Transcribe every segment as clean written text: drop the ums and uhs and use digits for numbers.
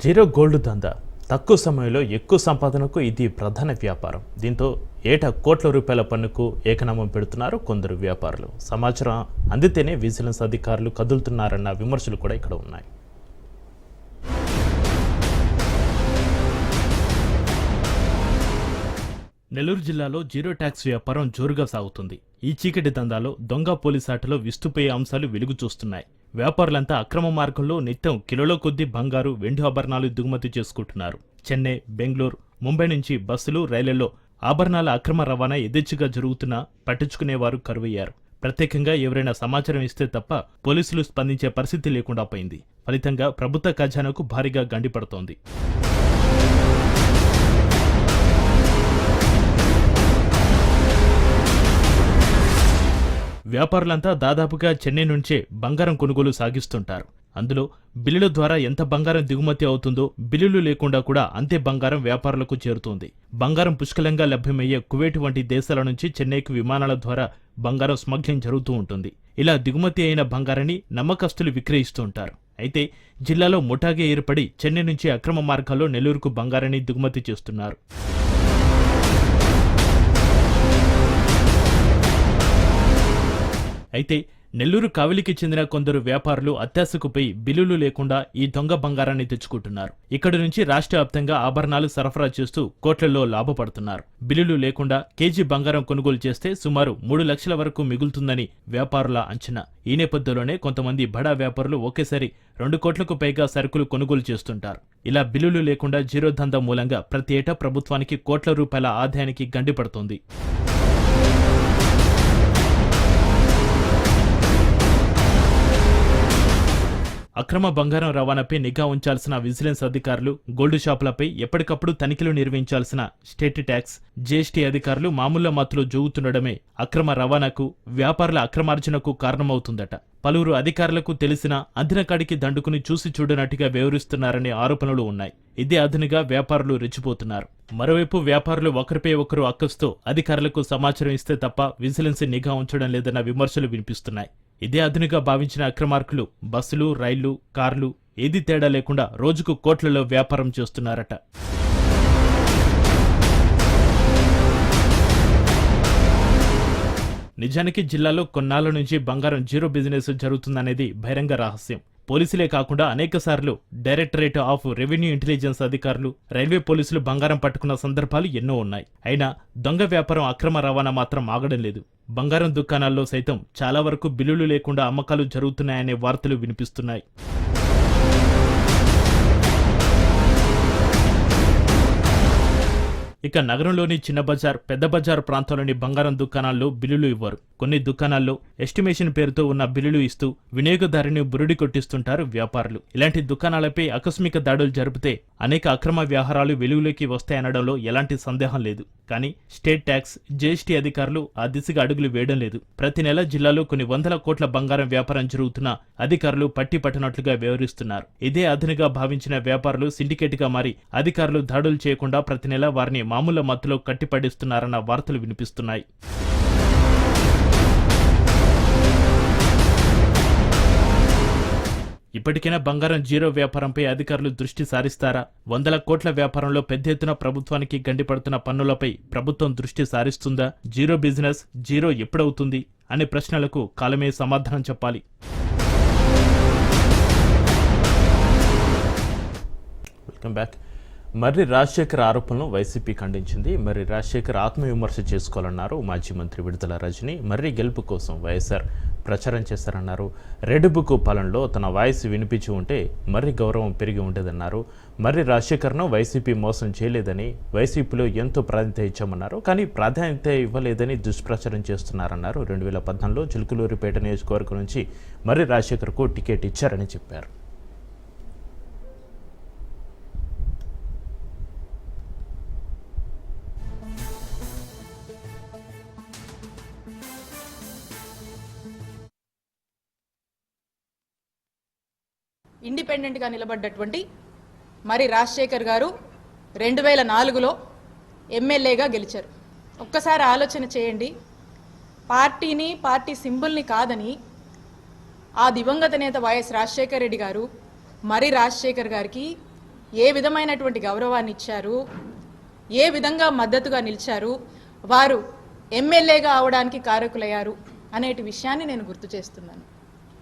Zero gold దందా తక్కువ సమయంలో ఎక్కువ సంపాదనకు ఇది ప్రధాన వ్యాపారం. దీంతో ఏటా కోట్ల రూపాయల పన్నుకు ఏకనామం పెడుతున్నారు కొందరు వ్యాపారులు. సమాచారం అందితేనే విజిలెన్స్ అధికారులు కదులుతున్నారన్న విమర్శలు కూడా ఇక్కడ ఉన్నాయి. నెల్లూరు జిల్లాలో జీరో ట్యాక్స్ వ్యాపారం జోరుగా సాగుతుంది. ఈ చీకటి దందాలో దొంగ పోలీసాటలో విస్తుపోయే అంశాలు వెలుగు చూస్తున్నాయి. వ్యాపారులంతా అక్రమ మార్గంలో నిత్యం కిలోల కొద్దీ బంగారు, వెండి ఆభరణాలు దిగుమతి చేసుకుంటున్నారు. చెన్నై, బెంగళూరు, ముంబై నుంచి బస్సులు, రైళ్లలో ఆభరణాల అక్రమ రవాణా యథేచ్ఛగా జరుగుతున్నా పట్టించుకునేవారు కరువయ్యారు. ప్రత్యేకంగా ఎవరైనా సమాచారం ఇస్తే తప్ప పోలీసులు స్పందించే పరిస్థితి లేకుండా పోయింది. ఫలితంగా ప్రభుత్వ ఖజానాకు భారీగా గండిపడుతోంది. వ్యాపారులంతా దాదాపుగా చెన్నై నుంచే బంగారం కొనుగోలు సాగిస్తుంటారు. అందులో బిల్లుల ద్వారా ఎంత బంగారం దిగుమతి అవుతుందో బిల్లులు లేకుండా కూడా అంతే బంగారం వ్యాపారులకు చేరుతోంది. బంగారం పుష్కలంగా లభ్యమయ్యే కువైట్ వంటి దేశాల నుంచి చెన్నైకి విమానాల ద్వారా బంగారం స్మగ్లింగ్ జరుగుతూ ఉంటుంది. ఇలా దిగుమతి అయిన బంగారాన్ని నమ్మకస్తులు విక్రయిస్తూ ఉంటారు. అయితే జిల్లాలో ముఠాగా ఏర్పడి చెన్నై నుంచి అక్రమ మార్గాల్లో నెల్లూరుకు బంగారాన్ని దిగుమతి చేస్తున్నారు. అయితే నెల్లూరు కావిలికి చెందిన కొందరు వ్యాపారులు అత్యాశకు పోయి బిల్లులు లేకుండా ఈ దొంగ బంగారాన్ని తెచ్చుకుంటున్నారు. ఇక్కడి నుంచి రాష్ట్ర వ్యాప్తంగా ఆభరణాలు సరఫరా చేస్తూ కోట్లలో లాభపడుతున్నారు. బిల్లులు లేకుండా కేజీ బంగారం కొనుగోలు చేస్తే సుమారు 3 లక్షల వరకు మిగులుతుందని వ్యాపారుల అంచనా. ఈ నేపథ్యంలోనే కొంతమంది బడా వ్యాపారులు ఒకేసారి 2 కోట్లకు పైగా సరుకులు కొనుగోలు చేస్తుంటారు. ఇలా బిల్లులు లేకుండా జీరో దందా మూలంగా ప్రతి ఏటా ప్రభుత్వానికి కోట్ల రూపాయల ఆదాయానికి గండిపడుతోంది. అక్రమ బంగారం రవాణాపై నిఘా ఉంచాల్సిన విజిలెన్స్ అధికారులు, గోల్డ్ షాపులపై ఎప్పటికప్పుడు తనిఖీలు నిర్వహించాల్సిన స్టేట్ ట్యాక్స్, జీఎస్టీ అధికారులు మామూలు మత్తులో జోగుతుండడమే అక్రమ రవాణాకు, వ్యాపారుల అక్రమార్జనకు కారణమవుతుందట. పలువురు అధికారులకు తెలిసినా అందినకాడికి దండుకుని చూసి చూడనట్టుగా వ్యవహరిస్తున్నారనే ఆరోపణలు ఉన్నాయి. ఇదే అదునుగా వ్యాపారులు రెచ్చిపోతున్నారు. మరోవైపు వ్యాపారులు ఒకరిపై ఒకరు అక్కస్తో అధికారులకు సమాచారం ఇస్తే తప్ప విజిలెన్స్ నిఘా ఉంచడం లేదన్న విమర్శలు వినిపిస్తున్నాయి. ఇదే అదునుగా భావించిన అక్రమార్కులు బస్సులు, రైళ్లు, కార్లు ఏది తేడా లేకుండా రోజుకు కోట్లలో వ్యాపారం చేస్తున్నారట. నిజానికి జిల్లాలో కొన్నాళ్ల నుంచి బంగారం జీరో బిజినెస్ జరుగుతుందనేది బహిరంగ రహస్యం. పోలీసులే కాకుండా అనేకసార్లు డైరెక్టరేట్ ఆఫ్ రెవెన్యూ ఇంటెలిజెన్స్ అధికారులు, రైల్వే పోలీసులు బంగారం పట్టుకున్న సందర్భాలు ఎన్నో ఉన్నాయి. అయినా దొంగ వ్యాపారం, అక్రమ రవాణా మాత్రం ఆగడం లేదు. బంగారం దుకాణాల్లో సైతం చాలా వరకు బిల్లులు లేకుండా అమ్మకాలు జరుగుతున్నాయనే వార్తలు వినిపిస్తున్నాయి. ఇక నగరంలోని చిన్న బజార్, పెద్ద బజార్ ప్రాంతాల్లోని బంగారం దుకాణాల్లో బిల్లులు ఇవ్వరు. కొన్ని దుకాణాల్లో ఎస్టిమేషన్ పేరుతో ఉన్న బిల్లులు ఇస్తూ వినియోగదారుని బురుడి కొట్టిస్తుంటారు వ్యాపారులు. ఇలాంటి దుకాణాలపై ఆకస్మిక దాడులు జరిపితే అనేక అక్రమ వ్యవహారాలు వెలుగులోకి వస్తాయనడంలో ఎలాంటి సందేహం లేదు. కానీ స్టేట్ ట్యాక్స్, జీఎస్టీ అధికారులు ఆ దిశగా అడుగులు వేయడం లేదు. ప్రతి నెల జిల్లాలో కొన్ని వందల కోట్ల బంగారం వ్యాపారం జరుగుతున్నా అధికారులు పట్టి పట్టనట్లుగా వ్యవహరిస్తున్నారు. ఇదే అదునుగా భావించిన వ్యాపారులు సిండికేట్ గా మారి అధికారులు దాడులు చేయకుండా ప్రతి నెల వారిని మామూలు మత్తులో కట్టిపడిస్తున్నారన్న వార్తలు వినిపిస్తున్నాయి. ఇప్పటికైనా బంగారం జీరో వ్యాపారంపై అధికారులు దృష్టి సారిస్తారా? వందల కోట్ల వ్యాపారంలో పెద్ద ఎత్తున ప్రభుత్వానికి గండిపడుతున్న పన్నులపై ప్రభుత్వం దృష్టి సారిస్తుందా? జీరో బిజినెస్ జీరో ఎప్పుడవుతుంది అనే ప్రశ్నలకు కాలమే సమాధానం చెప్పాలి. Welcome back. మర్రి రాజశేఖర్ ఆరోపణలను వైసీపీ ఖండించింది. మర్రి రాజశేఖర్ ఆత్మవిమర్శ చేసుకోవాలన్నారు మాజీ మంత్రి విడుదల రజని. మర్రి గెలుపు కోసం వైఎస్ఆర్ ప్రచారం చేశారన్నారు. రెడ్ బుక్ పాలనలో తన వాయిస్ వినిపించి ఉంటే మర్రి గౌరవం పెరిగి ఉండేదన్నారు. మర్రి రాజశేఖర్ను వైసీపీ మోసం చేయలేదని, వైసీపీలో ఎంతో ప్రాధాన్యత ఇచ్చామన్నారు. కానీ ప్రాధాన్యత ఇవ్వలేదని దుష్ప్రచారం చేస్తున్నారన్నారు. 2014లో చిలుకలూరిపేట నియోజకవర్గం నుంచి మర్రి రాజశేఖర్కు టికెట్ ఇచ్చారని చెప్పారు. ఇండిపెండెంట్గా నిలబడ్డటువంటి మరి రాజశేఖర్ గారు 2004లో ఎమ్మెల్యేగా గెలిచారు. ఒక్కసారి ఆలోచన చేయండి. పార్టీని, పార్టీ సింబల్ని కాదని ఆ దివంగత నేత వైఎస్ రాజశేఖర్ రెడ్డి గారు మరి రాజశేఖర్ గారికి ఏ విధమైనటువంటి గౌరవాన్ని ఇచ్చారు, ఏ విధంగా మద్దతుగా నిలిచారు, వారు ఎమ్మెల్యేగా అవడానికి కారకులయ్యారు అనేటి విషయాన్ని నేను గుర్తు చేస్తున్నాను.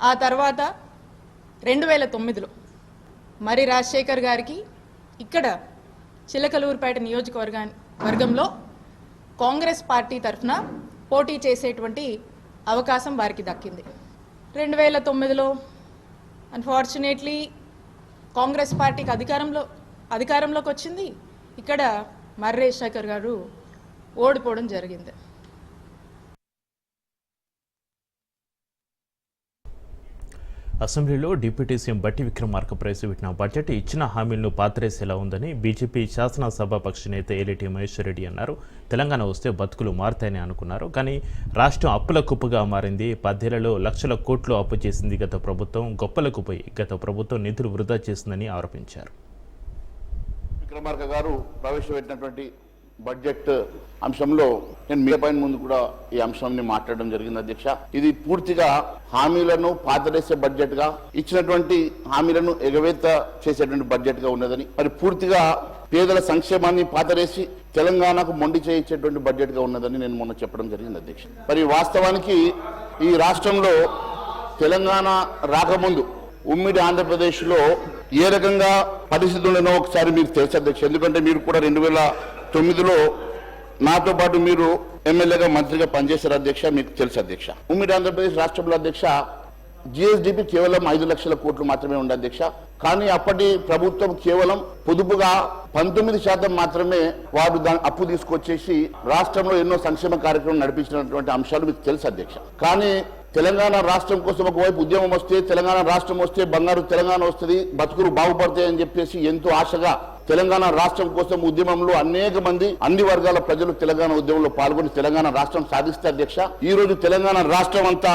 ఆ తర్వాత 2009లో మరి రాజశేఖర్ గారికి ఇక్కడ చిలకలూరుపేట నియోజకవర్గంలో కాంగ్రెస్ పార్టీ తరఫున పోటీ చేసేటువంటి అవకాశం వారికి దక్కింది. 2009లో అన్ఫార్చునేట్లీ కాంగ్రెస్ పార్టీకి అధికారంలోకి వచ్చింది. ఇక్కడ మర్రి రాజశేఖర్ గారు ఓడిపోవడం జరిగింది. అసెంబ్లీలో డిప్యూటీ సీఎం బట్టి విక్రమార్క ప్రవేశపెట్టిన బడ్జెట్ ఇచ్చిన హామీలను పాతరేసేలా ఉందని బీజేపీ శాసనసభాపక్ష నేత ఏలిటి మహేశ్వర్ రెడ్డి అన్నారు. తెలంగాణ వస్తే బతుకులు మారుతాయని అనుకున్నారు, కానీ రాష్ట్రం అప్పుల కుప్పగా మారింది. 10 ఏళ్లలో లక్షల కోట్లు అప్పు చేసింది గత ప్రభుత్వం. గొప్పలకు పోయి గత ప్రభుత్వం నిధులు వృధా చేసిందని ఆరోపించారు. విక్రమార్క గారు ప్రవేశపెట్టినటువంటి బడ్జెట్ అంశంలో నేను మీ పైన ముందు కూడా ఈ అంశాన్ని మాట్లాడడం జరిగింది అధ్యక్ష. ఇది పూర్తిగా హామీలను పాతరేసే బడ్జెట్ గా, ఇచ్చినటువంటి హామీలను ఎగవేత చేసేటువంటి బడ్జెట్ గా ఉన్నదని, మరి పూర్తిగా పేదల సంక్షేమాన్ని పాతరేసి తెలంగాణకు మొండి చేయించేటువంటి బడ్జెట్ గా ఉన్నదని నేను మొన్న చెప్పడం జరిగింది అధ్యక్ష. మరి వాస్తవానికి ఈ రాష్ట్రంలో తెలంగాణ రాకముందు ఉమ్మడి ఆంధ్రప్రదేశ్లో ఏ రకంగా పరిస్థితులను ఒకసారి మీరు తెలుసు అధ్యక్ష. ఎందుకంటే మీరు కూడా 2009లో నాతో పాటు మీరు ఎమ్మెల్యేగా మంత్రిగా పనిచేశారు అధ్యక్ష, మీకు తెలుసు అధ్యక్ష. ఉమ్మడి ఆంధ్రప్రదేశ్ రాష్ట్రంలో అధ్యక్ష జిఎస్డిపి కేవలం 5 లక్షల కోట్లు మాత్రమే ఉంది అధ్యక్ష. కానీ అప్పటి ప్రభుత్వం కేవలం పొదుపుగా 19% మాత్రమే వారు దాని అప్పు తీసుకొచ్చేసి రాష్ట్రంలో ఎన్నో సంక్షేమ కార్యక్రమాలు నడిపించినటువంటి అంశాలు మీకు తెలుసు అధ్యక్ష. కానీ తెలంగాణ రాష్ట్రం కోసం ఒకవైపు ఉద్యమం వస్తే, తెలంగాణ రాష్ట్రం వస్తే బంగారు తెలంగాణ వస్తుంది, బతుకులు బాగుపడతాయని చెప్పేసి ఎంతో ఆశగా తెలంగాణ రాష్ట్రం కోసం ఉద్యమంలో అనేక మంది అన్ని వర్గాల ప్రజలు తెలంగాణ ఉద్యమంలో పాల్గొని తెలంగాణ రాష్ట్రం సాధిస్తే అధ్యక్ష, ఈ రోజు తెలంగాణ రాష్ట్రం అంతా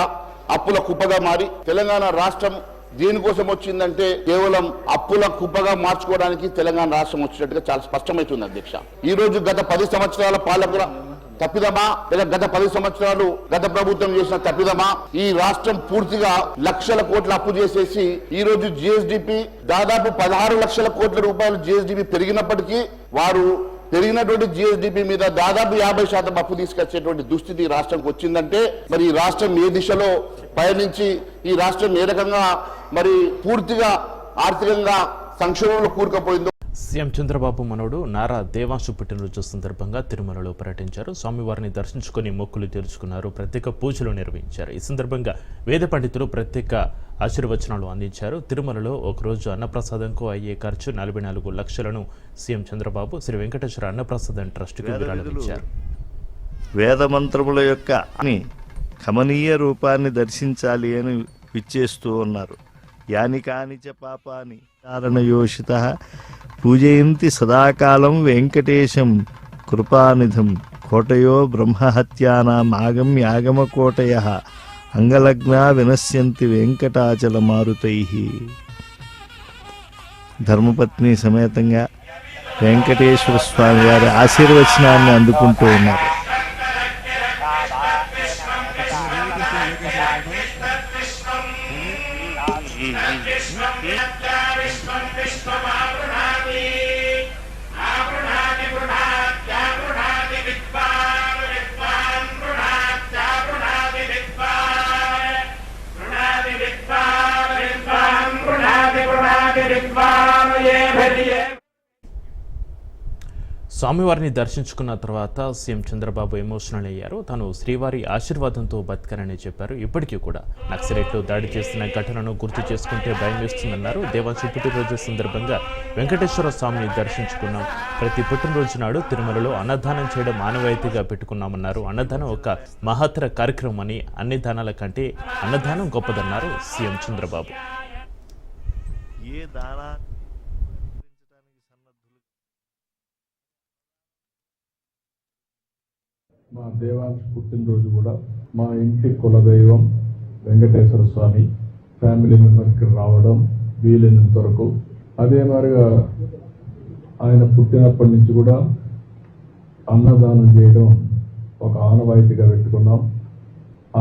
అప్పుల కుప్పగా మారి, తెలంగాణ రాష్ట్రం దేనికోసం వచ్చిందంటే కేవలం అప్పుల కుప్పగా మార్చుకోవడానికి తెలంగాణ రాష్ట్రం వచ్చినట్టుగా చాలా స్పష్టమవుతుంది అధ్యక్ష. ఈ రోజు గత 10 సంవత్సరాల పాలకుల తప్పిదమా, లేదా గత 10 సంవత్సరాలు గత ప్రభుత్వం చేసిన తప్పిదమా? ఈ రాష్ట్రం పూర్తిగా లక్షల కోట్ల అప్పు చేసేసి ఈ రోజు జిఎస్డిపి దాదాపు 16 లక్షల కోట్ల రూపాయలు జిఎస్డిపి పెరిగినప్పటికీ వారు పెరిగినటువంటి జిఎస్డిపి మీద దాదాపు 50% అప్పు తీసుకొచ్చేటువంటి దుస్థితి రాష్ట్రంకి వచ్చిందంటే మరి ఈ రాష్ట్రం ఏ దిశలో పయనించి ఈ రాష్ట్రం ఏ రకంగా మరి పూర్తిగా ఆర్థికంగా సంక్షోభంలో కూరుకుపోయిందో. సీఎం చంద్రబాబు మనవడు నారా దేవాంశు పుట్టినరోజు సందర్భంగా తిరుమలలో పర్యటించారు. స్వామివారిని దర్శించుకుని మొక్కులు తీర్చుకున్నారు. ప్రత్యేక పూజలు నిర్వహించారు. ఈ సందర్భంగా వేద పండితులు ప్రత్యేక ఆశీర్వచనాలు అందించారు. తిరుమలలో ఒకరోజు అన్నప్రసాదంకు అయ్యే ఖర్చు 44 లక్షలను సీఎం చంద్రబాబు శ్రీ వెంకటేశ్వర అన్నప్రసాదం ట్రస్టుకు విరాళమిచ్చారు. వేదమంత్రముల యొక్క కమనీయ రూపాన్ని దర్శించాలి అని విచ్చేస్తూ ఉన్నారు. యాని కానిచ పాపాని కారణయోషిత పూజయంతి సదాకాలం వెంకటేశం కృపానిధం కోటయో బ్రహ్మహత్యానాం ఆగమ్యాగమకోటయః అంగలగ్నా వినశ్యంతి వెంకటాచల మారుతై. ధర్మపత్ని సమేతంగా వెంకటేశ్వర స్వామి వారి ఆశీర్వచనాన్ని అందుకుంటూ ఉన్నారు. స్వామివారిని దర్శించుకున్న తర్వాత సీఎం చంద్రబాబు ఎమోషనల్ అయ్యారు. తాను శ్రీవారి ఆశీర్వాదంతో బతికారని చెప్పారు. ఇప్పటికీ కూడా నక్సలైట్లు దాడి చేస్తున్న ఘటనను గుర్తు చేసుకుంటే భయం వేస్తుందన్నారు. దేవాంశు పుట్టినరోజు సందర్భంగా వెంకటేశ్వర స్వామిని దర్శించుకున్నాం. ప్రతి పుట్టినరోజు నాడు తిరుమలలో అన్నదానం చేయడం ఆనవాయితీగా పెట్టుకున్నామన్నారు. అన్నదానం ఒక మహత్తర కార్యక్రమం అని, అన్ని దానాల కంటే అన్నదానం గొప్పదన్నారు సీఎం చంద్రబాబు. మా దేవాంశ్ పుట్టినరోజు కూడా మా ఇంటి కులదైవం వెంకటేశ్వర స్వామి ఫ్యామిలీ మెంబర్స్కి రావడం వీలైనంత వరకు, అదే మాదిరిగా ఆయన పుట్టినప్పటి నుంచి కూడా అన్నదానం చేయడం ఒక ఆనవాయితీగా పెట్టుకున్నాం.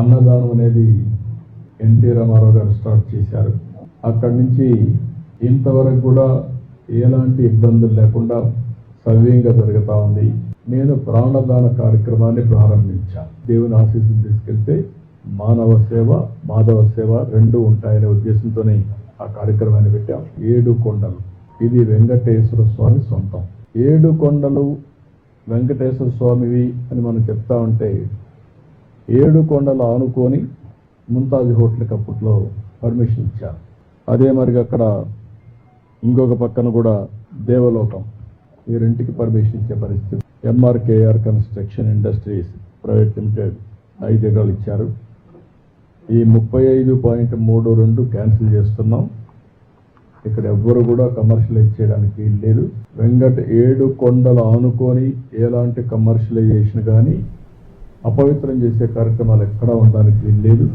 అన్నదానం అనేది ఎన్టీ రామారావు గారు స్టార్ట్ చేశారు. అక్కడి నుంచి ఇంతవరకు కూడా ఎలాంటి ఇబ్బందులు లేకుండా సవ్యంగా జరుగుతూ ఉంది. నేను ప్రాణదాన కార్యక్రమాన్ని ప్రారంభించాను. దేవుని ఆశీస్సులు తీసుకెళ్తే మానవ సేవ, మాధవ సేవ రెండు ఉంటాయనే ఉద్దేశంతోనే ఆ కార్యక్రమాన్ని పెట్టాం. 7 కొండలు, ఇది వెంకటేశ్వర స్వామి సొంతం. 7 కొండలు వెంకటేశ్వర స్వామివి అని మనం చెప్తా ఉంటే 7 కొండలు ఆనుకొని ముంతాజ్ హోటల్కి అప్పట్లో పర్మిషన్ ఇచ్చారు. అదే మరిగా అక్కడ ఇంకొక పక్కన కూడా దేవలోకం, ఈ రెంటికి పర్మిషన్ ఇచ్చే పరిస్థితి. MRKR construction industries private limited 5 ఎకరాలు ఇచ్చారు. ఈ 35.32 క్యాన్సిల్ చేస్తున్నాం. ఇక్కడ ఎవ్వరు కూడా కమర్షియలైజ్ చేయడానికి లేదు. 7 కొండలు ఆనుకొని ఎలాంటి కమర్షియలైజేషన్ కానీ అపవిత్రం చేసే కార్యక్రమాలు ఎక్కడా ఉండడానికి లేదు.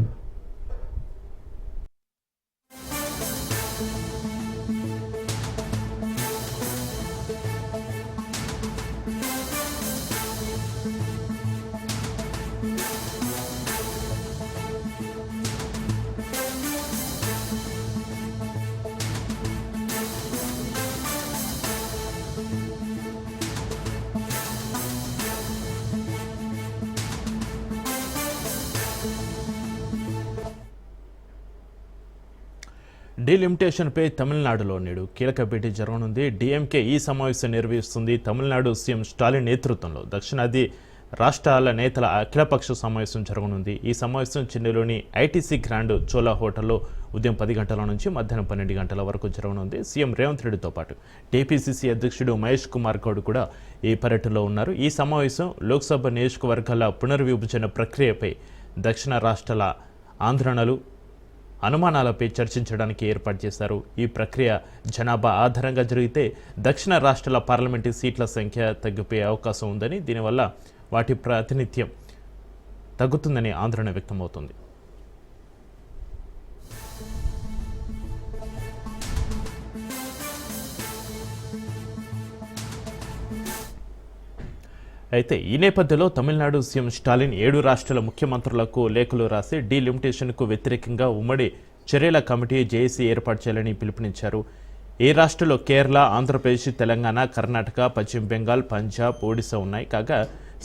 డీలిమిటేషన్పై తమిళనాడులో నేడు కీలక భేటీ జరగనుంది. డీఎంకే ఈ సమావేశం నిర్వహిస్తుంది. తమిళనాడు సీఎం స్టాలిన్ నేతృత్వంలో దక్షిణాది రాష్ట్రాల నేతల అఖిలపక్ష సమావేశం జరగనుంది. ఈ సమావేశం చెన్నైలోని ఐటీసీ గ్రాండ్ చోలా హోటల్లో ఉదయం 10 గంటల నుంచి మధ్యాహ్నం 12 గంటల వరకు జరగనుంది. సీఎం రేవంత్ రెడ్డితో పాటు టీపీసీసీ అధ్యక్షుడు మహేష్ కుమార్ గౌడ్ కూడా ఈ పర్యటనలో ఉన్నారు. ఈ సమావేశం లోక్సభ నియోజకవర్గాల పునర్విభజన ప్రక్రియపై దక్షిణ రాష్ట్రాల ఆందోళనలు, అనుమానాలపై చర్చించడానికి ఏర్పాటు చేశారు. ఈ ప్రక్రియ జనాభా ఆధారంగా జరిగితే దక్షిణ రాష్ట్రాల పార్లమెంటు సీట్ల సంఖ్య తగ్గిపోయే అవకాశం ఉందని, దీనివల్ల వాటి ప్రాతినిధ్యం తగ్గుతుందని ఆందోళన వ్యక్తమవుతుంది. అయితే ఈ నేపథ్యంలో తమిళనాడు సీఎం స్టాలిన్ 7 రాష్ట్రాల ముఖ్యమంత్రులకు లేఖలు రాసి డీలిమిటేషన్కు వ్యతిరేకంగా ఉమ్మడి చర్యల కమిటీ జేఏసీ ఏర్పాటు చేయాలని పిలుపునిచ్చారు. ఈ రాష్ట్రంలో కేరళ, ఆంధ్రప్రదేశ్, తెలంగాణ, కర్ణాటక, పశ్చిమ బెంగాల్, పంజాబ్, ఒడిశా ఉన్నాయి. కాగా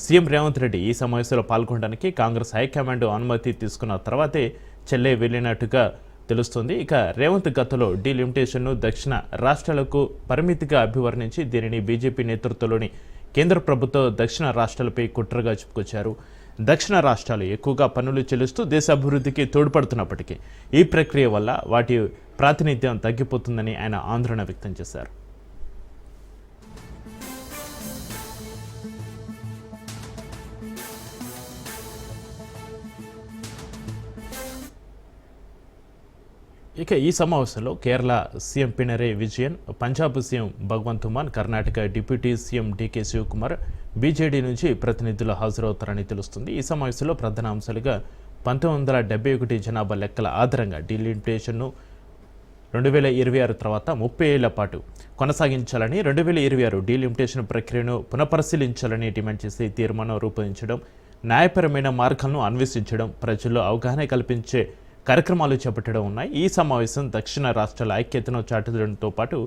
సీఎం రేవంత్ రెడ్డి ఈ సమావేశంలో పాల్గొనడానికి కాంగ్రెస్ హైకమాండ్ అనుమతి తీసుకున్న తర్వాతే చెన్నై వెళ్లినట్టుగా తెలుస్తుంది. ఇక రేవంత్ గతంలో డీలిమిటేషన్ను దక్షిణ రాష్ట్రాలకు పరిమితిగా అభివర్ణించి దీనిని బీజేపీ నేతృత్వంలోని కేంద్ర ప్రభుత్వం దక్షిణ రాష్ట్రాలపై కుట్రగా చెప్పుకొచ్చారు. దక్షిణ రాష్ట్రాలు ఎక్కువగా పన్నులు చెల్లిస్తూ దేశ అభివృద్ధికి తోడ్పడుతున్నప్పటికీ ఈ ప్రక్రియ వల్ల వాటి ప్రాతినిధ్యం తగ్గిపోతుందని ఆయన ఆందోళన వ్యక్తం చేశారు. ఇక ఈ సమావేశంలో Kerala CM Pinarayi Vijayan, Punjab CM Bhagwant Mann, Karnataka deputy CM DK Shivakumar, BJD నుంచి ప్రతినిధులు హాజరవుతారని తెలుస్తుంది. ఈ సమావేశంలో ప్రధాన అంశాలుగా 1971 జనాభా లెక్కల ఆధారంగా డీలిమిటేషన్ను 2026 తర్వాత 30 ఏళ్ల పాటు కొనసాగించాలని, 2026 డీలిమిటేషన్ ప్రక్రియను పునఃపరిశీలించాలని డిమాండ్ చేసి తీర్మానం రూపొందించడం, న్యాయపరమైన మార్గాలను అన్వేషించడం, ప్రజల్లో అవగాహన కల్పించే కార్యక్రమాలు చేపట్టడం ఉన్నాయి. ఈ సమావేశం దక్షిణ రాష్ట్రాల ఐక్యతను చాటడంతో పాటు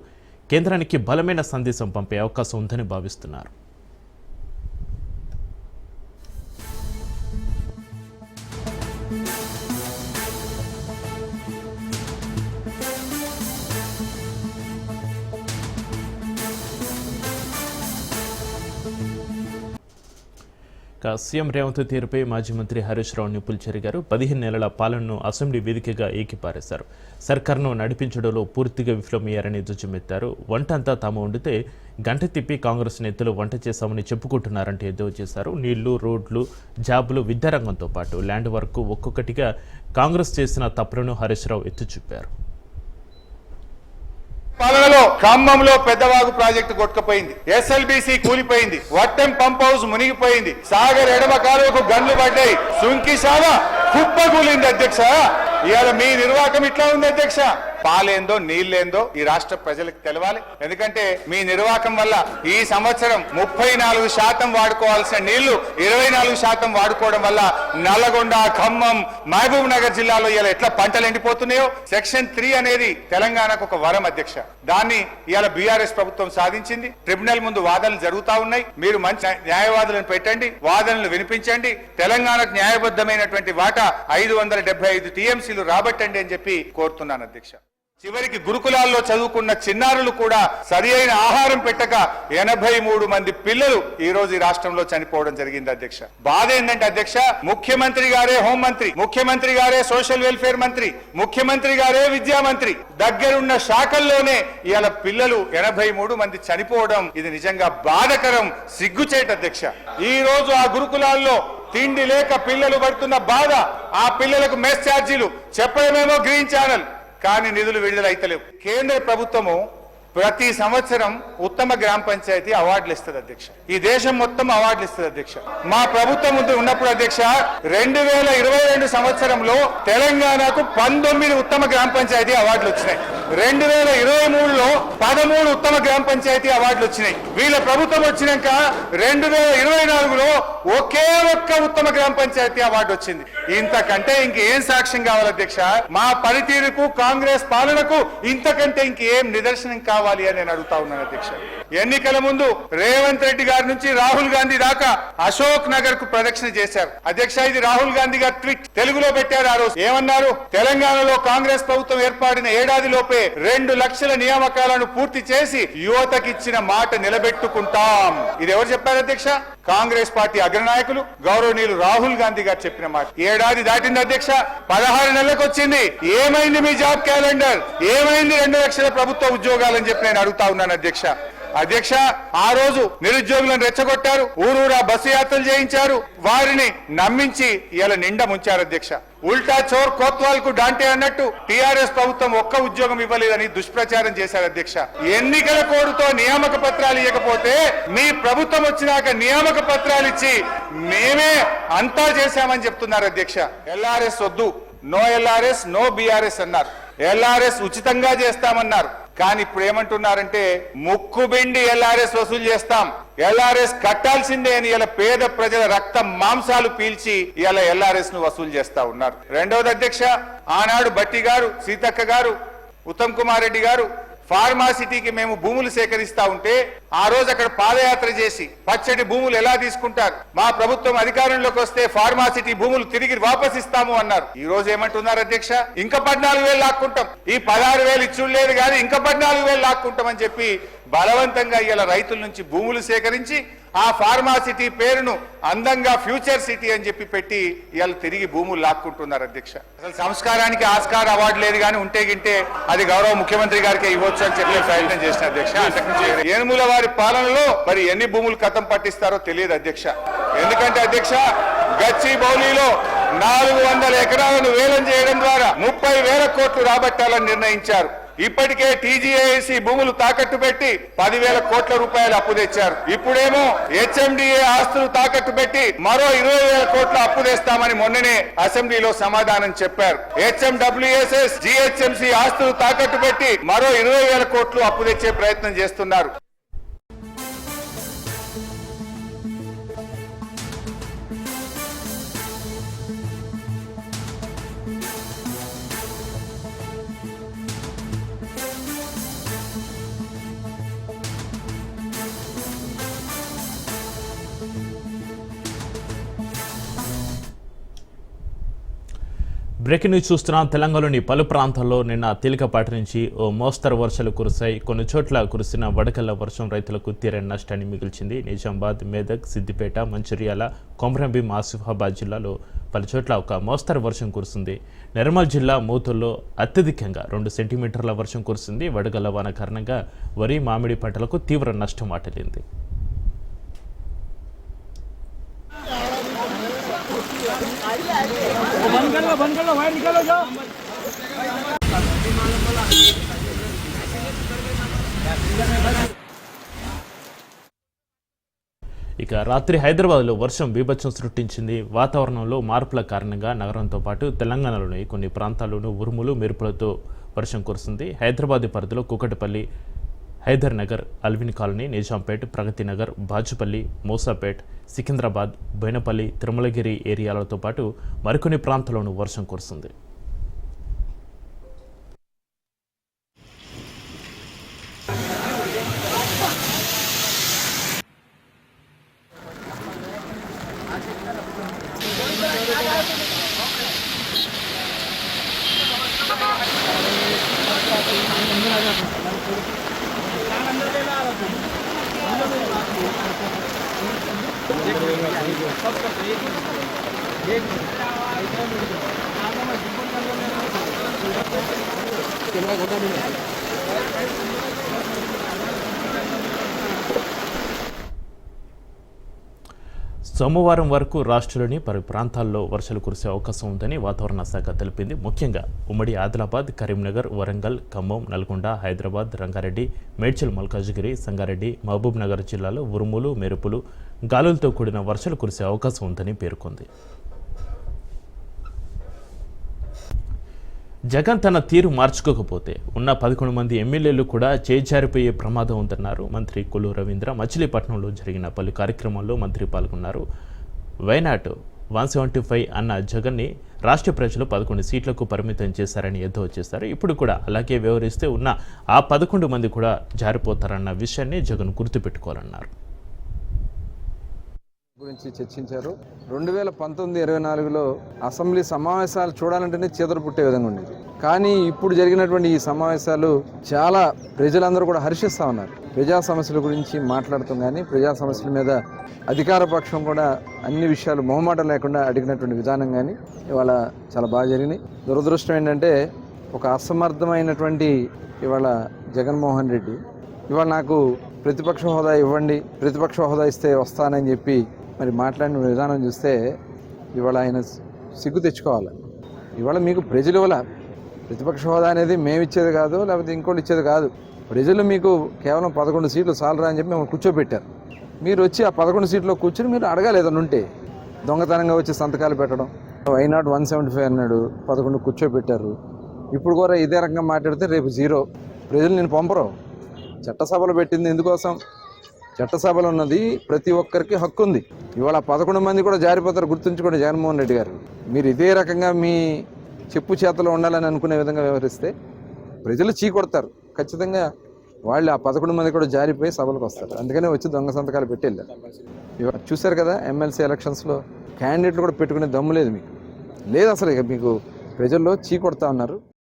కేంద్రానికి బలమైన సందేశం పంపే అవకాశం ఉందని భావిస్తున్నారు. సీఎం రేవంత్ తీరుపై మాజీ మంత్రి హరీష్ రావు నిప్పులు చెరిగారు. 15 నెలల పాలనను అసెంబ్లీ వేదికగా ఏకిపారేశారు. సర్కార్ను నడిపించడంలో పూర్తిగా విఫలమయ్యారని ధ్వజమెత్తారు. వంట అంతా తాము వండితే గంట తిప్పి కాంగ్రెస్ నేతలు వంట చేశామని చెప్పుకుంటున్నారంటే ఎద్దేవా చేశారు. నీళ్లు, రోడ్లు, జాబులు, విద్యారంగంతో పాటు ల్యాండ్ వర్క్ ఒక్కొక్కటిగా కాంగ్రెస్ చేసిన తప్పులను హరీష్ రావు ఎత్తి చూపారు. పాలనలో ఖమ్మంలో పెద్దవాగు ప్రాజెక్టు కొట్టుకుపోయింది, ఎస్ఎల్బిసి కూలిపోయింది, వట్టెం పంప్ హౌస్ మునిగిపోయింది, సాగర్ ఎడమ కాలువకు గన్లు పడ్డాయి, సుంకిశాల కుప్ప కూలింది. అధ్యక్ష, ఇవాళ మీ నిర్వాహకం ఇట్లా ఉంది అధ్యక్ష. పాలేందో నీళ్ళేందో ఈ రాష్ట్ర ప్రజలకు తెలవాలి. ఎందుకంటే మీ నిర్వాహకం వల్ల ఈ సంవత్సరం 34% వాడుకోవాల్సిన నీళ్లు 24% వాడుకోవడం వల్ల నల్లగొండ, ఖమ్మం, మహబూబ్ నగర్ జిల్లాలో ఇలా ఎట్లా పంటలు ఎండిపోతున్నాయో. సెక్షన్ 3 అనేది తెలంగాణకు ఒక వరం అధ్యక్ష. దాన్ని ఇవాళ బీఆర్ఎస్ ప్రభుత్వం సాధించింది. ట్రిబ్యునల్ ముందు వాదనలు జరుగుతా ఉన్నాయి. మీరు మంచి న్యాయవాదులను పెట్టండి, వాదనలు వినిపించండి. తెలంగాణకు న్యాయబద్ధమైనటువంటి వాటా 575 టీఎంసీలు రాబట్టండి అని చెప్పి కోరుతున్నాను అధ్యక్ష. చివరికి గురుకులాల్లో చదువుకున్న చిన్నారులు కూడా సరి అయిన ఆహారం పెట్టక 83 మంది పిల్లలు ఈ రోజు ఈ రాష్ట్రంలో చనిపోవడం జరిగింది అధ్యక్ష. బాధ ఏంటంటే అధ్యక్ష, ముఖ్యమంత్రి గారే హోంమంత్రి, ముఖ్యమంత్రి గారే సోషల్ వెల్ఫేర్ మంత్రి, ముఖ్యమంత్రి గారే విద్యా మంత్రి, దగ్గరున్న శాఖల్లోనే ఇవాళ పిల్లలు 83 మంది చనిపోవడం ఇది నిజంగా బాధకరం, సిగ్గుచేట అధ్యక్ష. ఈ రోజు ఆ గురుకులాల్లో తిండి లేక పిల్లలు పడుతున్న బాధ, ఆ పిల్లలకు మెస్ ఛార్జీలు చెప్పడమేమో గ్రీన్ ఛానల్, కానీ నిధులు విడుదల అయితలేవు. కేంద్ర ప్రభుత్వము ప్రతి సంవత్సరం ఉత్తమ గ్రామ పంచాయతీ అవార్డులు ఇస్తుంది అధ్యక్ష. ఈ దేశం మొత్తం అవార్డులు ఇస్తుంది అధ్యక్ష. మా ప్రభుత్వం ఉన్నప్పుడు అధ్యక్ష 2022 సంవత్సరంలో తెలంగాణకు 19 ఉత్తమ గ్రామ పంచాయతీ అవార్డులు వచ్చినాయి. 2023లో 13 ఉత్తమ గ్రామ పంచాయతీ అవార్డులు వచ్చినాయి. వీళ్ళ ప్రభుత్వం వచ్చినాక 2024లో ఒకే ఒక్క ఉత్తమ గ్రామ పంచాయతీ అవార్డు వచ్చింది. ఇంతకంటే ఇంకేం సాక్ష్యం కావాలి అధ్యక్ష? మా పనితీరుకు, కాంగ్రెస్ పాలనకు ఇంతకంటే ఇంకేం నిదర్శనం కావాలి అని నేను అడుగుతా ఉన్నాను అధ్యక్ష. ఎన్నికల ముందు రేవంత్ రెడ్డి గారి నుంచి రాహుల్ గాంధీ దాకా అశోక్ నగర్ కు ప్రదక్షిణ చేశారు అధ్యక్ష. ఇది రాహుల్ గాంధీ గారు ట్వీట్ తెలుగులో పెట్టారు. ఆ రోజు ఏమన్నారు? తెలంగాణలో కాంగ్రెస్ ప్రభుత్వం ఏర్పడిన ఏడాదిలోపే 2 లక్షల నియామకాలను పూర్తి చేసి యువతకిచ్చిన మాట నిలబెట్టుకుంటాం. ఇది ఎవరు చెప్పారు అధ్యక్ష? కాంగ్రెస్ పార్టీ అగ్రనాయకులు గౌరవనీయులు రాహుల్ గాంధీ గారు చెప్పిన మాట. ఏడాది దాటింది అధ్యక్ష, 16 నెలలకు వచ్చింది. ఏమైంది మీ జాబ్ క్యాలెండర్? ఏమైంది 2 లక్షల ప్రభుత్వ ఉద్యోగాలని చెప్పి నేను అడుగుతా ఉన్నాను అధ్యక్ష. అధ్యక్ష, ఆ రోజు నిరుద్యోగులను రెచ్చగొట్టారు, ఊరూరా బస్సు యాత్రలు చేయించారు, వారిని నమ్మించి ఇలా నిండా ముంచారు అధ్యక్ష. ఉల్టా చోర్ కోత్వాల్ కు డాంటే అన్నట్టు టీఆర్ఎస్ ప్రభుత్వం ఒక్క ఉద్యోగం ఇవ్వలేదని దుష్ప్రచారం చేశారు అధ్యక్ష. ఎన్నికల కోడ్తో నియామక పత్రాలు ఇవ్వకపోతే మీ ప్రభుత్వం వచ్చినాక నియామక పత్రాలు ఇచ్చి మేమే అంతా చేశామని చెప్తున్నారు అధ్యక్ష. ఎల్ఆర్ఎస్ వద్దు, నో ఎల్ఆర్ఎస్, నో బీఆర్ఎస్ అన్నారు. ఎల్ఆర్ఎస్ ఉచితంగా చేస్తామన్నారు. కానీ ఇప్పుడు ఏమంటున్నారంటే ముక్కుబిండి ఎల్ఆర్ఎస్ వసూలు చేస్తాం, ఎల్ఆర్ఎస్ కట్టాల్సిందే అని ఇలా పేద ప్రజల రక్త మాంసాలు పీల్చి ఇలా ఎల్ఆర్ఎస్ ను వసూలు చేస్తా ఉన్నారు. రెండవది అధ్యక్ష, ఆనాడు బట్టి గారు, సీతక్క గారు, ఉత్తమ్ కుమార్ రెడ్డి గారు ఫార్మాసిటీకి మేము భూములు సేకరిస్తా ఉంటే ఆ రోజు అక్కడ పాదయాత్ర చేసి పచ్చడి భూములు ఎలా తీసుకుంటారు, మా ప్రభుత్వం అధికారంలోకి వస్తే ఫార్మాసిటీ భూములు తిరిగి వాపసిస్తాము అన్నారు. ఈ రోజు ఏమంటున్నారు అధ్యక్ష? ఇంకా 14,000 లాక్కుంటాం, ఈ 16,000 ఇచ్చుడు లేదు కానీ ఇంకా 14,000 లాక్కుంటాం అని చెప్పి బలవంతంగా ఇలా రైతుల నుంచి భూములు సేకరించి ఆ ఫార్మాసిటీ పేరును అందంగా ఫ్యూచర్ సిటీ అని చెప్పి పెట్టి ఇవాళ తిరిగి భూములు లాక్కుంటున్నారు అధ్యక్ష. అసలు సంస్కారానికి ఆస్కార్ అవార్డు లేదు కానీ ఉంటే గింటే అది గౌరవ ముఖ్యమంత్రి గారికి ఇవ్వచ్చు అని చెప్పి ప్రయత్నం చేసిన అధ్యక్ష. అంతకుమించి ఏనుముల వారి పాలనలో మరి ఎన్ని భూములు కథం పట్టిస్తారో తెలియదు అధ్యక్ష. ఎందుకంటే అధ్యక్ష, గచ్చిబౌలిలో 400 ఎకరాలను వేలం చేయడం ద్వారా 30,000 కోట్లు రాబట్టాలని నిర్ణయించారు. ఇప్పటికే టీజీఐసి భూములు తాకట్టు పెట్టి 10,000 కోట్ల రూపాయలు అప్పు తెచ్చారు. ఇప్పుడేమో హెచ్ఎండిఏ ఆస్తులు తాకట్టు పెట్టి మరో 20,000 కోట్ల అప్పు తెస్తామని మొన్ననే అసెంబ్లీలో సమాధానం చెప్పారు. హెచ్ఎండబ్ల్యూఎస్ఎస్, జిహెచ్ఎంసి ఆస్తులు తాకట్టు పెట్టి మరో 20,000 కోట్లు అప్పు తెచ్చే ప్రయత్నం చేస్తున్నారు. బ్రేకింగ్ న్యూస్ చూస్తున్నాం. తెలంగాణలోని పలు ప్రాంతాల్లో నిన్న తేలికపాటి నుంచి ఓ మోస్తరు వర్షాలు కురిశాయి. కొన్ని చోట్ల కురిసిన వడగళ్ల వర్షం రైతులకు తీరని నష్టాన్ని మిగిల్చింది. నిజామాబాద్, మెదక్, సిద్దిపేట, మంచిర్యాల, కొమరంభీం, ఆసిఫాబాద్ జిల్లాలో పలు చోట్ల ఒక మోస్తరు వర్షం కురిసింది. నిర్మల్ జిల్లా మూతుల్లో అత్యధికంగా 2 సెంటీమీటర్ల వర్షం కురిసింది. వడగళ్ల వాన కారణంగా వరి, మామిడి పంటలకు తీవ్ర నష్టం వాటిల్లింది. ఇక రాత్రి హైదరాబాద్లో వర్షం బీభత్సం సృష్టించింది. వాతావరణంలో మార్పుల కారణంగా నగరంతో పాటు తెలంగాణలోని కొన్ని ప్రాంతాల్లోనూ ఉరుములు, మెరుపులతో వర్షం కురుస్తుంది. హైదరాబాద్ పరిధిలో కూకట్పల్లి, హైదర్ నగర్, అల్విన్ కాలనీ, నిజాంపేట్, ప్రగతి నగర్, బాచుపల్లి, మూసాపేట్, సికింద్రాబాద్, బోయినపల్లి, తిరుమలగిరి ఏరియాలతో పాటు మరికొన్ని ప్రాంతాల్లోనూ వర్షం కురుస్తుంది. సోమవారం వరకు రాష్ట్రంలోని పలు ప్రాంతాల్లో వర్షాలు కురిసే అవకాశం ఉందని వాతావరణ శాఖ తెలిపింది. ముఖ్యంగా ఉమ్మడి ఆదిలాబాద్, కరీంనగర్, వరంగల్, ఖమ్మం, నల్గొండ, హైదరాబాద్, రంగారెడ్డి, మేడ్చల్, మల్కాజ్గిరి, సంగారెడ్డి, మహబూబ్ నగర్ జిల్లాలో ఉరుములు, మెరుపులు, గాలులతో కూడిన వర్షాలు కురిసే అవకాశం ఉందని పేర్కొంది. జగన్ తన తీరు మార్చుకోకపోతే ఉన్న 11 మంది ఎమ్మెల్యేలు కూడా చేజారిపోయే ప్రమాదం ఉందన్నారు మంత్రి కొల్లు రవీంద్ర. మచిలీపట్నంలో జరిగిన పలు కార్యక్రమాల్లో మంత్రి పాల్గొన్నారు. వైనాట్ 175 అన్న జగన్ని రాష్ట్ర ప్రజలు 11 సీట్లకు పరిమితం చేశారని ఎద్దేవా చేశారు. ఇప్పుడు కూడా అలాగే వ్యవహరిస్తే ఉన్న ఆ 11 మంది కూడా జారిపోతారన్న విషయాన్ని జగన్ గుర్తుపెట్టుకోవాలన్నారు. గురించి చర్చించారు. 2019-24లో అసెంబ్లీ సమావేశాలు చూడాలంటేనే చేదరు పుట్టే విధంగా ఉండేది. కానీ ఇప్పుడు జరిగినటువంటి ఈ సమావేశాలు చాలా ప్రజలందరూ కూడా హర్షిస్తూ ఉన్నారు. ప్రజా సమస్యల గురించి మాట్లాడటం కానీ, ప్రజా సమస్యల మీద అధికార పక్షం కూడా అన్ని విషయాలు మొహమాటం లేకుండా అడిగినటువంటి విధానం కానీ ఇవాళ చాలా బాగా జరిగినాయి. దురదృష్టం ఏంటంటే ఒక అసమర్థమైనటువంటి ఇవాళ జగన్మోహన్ రెడ్డి ఇవాళ నాకు ప్రతిపక్ష హోదా ఇవ్వండి, ప్రతిపక్ష హోదా ఇస్తే వస్తానని చెప్పి మరి మాట్లాడిన విధానం చూస్తే ఇవాళ ఆయన సిగ్గు తెచ్చుకోవాలి. ఇవాళ మీకు ప్రజలు ఇవాళ ప్రతిపక్ష హోదా అనేది మేము ఇచ్చేది కాదు, లేకపోతే ఇంకోటి ఇచ్చేది కాదు. ప్రజలు మీకు కేవలం 11 సీట్లు చాలరా అని చెప్పి మేము కూర్చోబెట్టారు. మీరు వచ్చి ఆ 11 సీట్లో కూర్చొని మీరు అడగాలి ఏదైనా ఉంటే. దొంగతనంగా వచ్చి సంతకాలు పెట్టడం, వైనాట్ 175 అన్నాడు, 11 కూర్చోబెట్టారు. ఇప్పుడు కూడా ఇదే రకంగా మాట్లాడితే రేపు 0. ప్రజలు నేను పంపరు. చట్టసభలు పెట్టింది ఎందుకోసం? చట్టసభలో ఉన్నది ప్రతి ఒక్కరికి హక్కు ఉంది. ఇవాళ 11 మంది కూడా జారిపోతారు. గుర్తుంచుకోండి జగన్మోహన్ రెడ్డి గారు. మీరు ఇదే రకంగా మీ చెప్పు చేతలో ఉండాలని అనుకునే విధంగా వ్యవహరిస్తే ప్రజలు చీకొడతారు. ఖచ్చితంగా వాళ్ళు ఆ 11 మంది కూడా జారిపోయి సభలకు వస్తారు. అందుకనే వచ్చి దొంగ సంతకాలు పెట్టి వెళ్ళారు. ఇవాళ చూశారు కదా, ఎమ్మెల్సీ ఎలక్షన్స్లో క్యాండిడేట్లు కూడా పెట్టుకునే దమ్ము లేదు మీకు. లేదు అసలు. ఇక మీకు ప్రజల్లో చీకొడతా ఉన్నారు.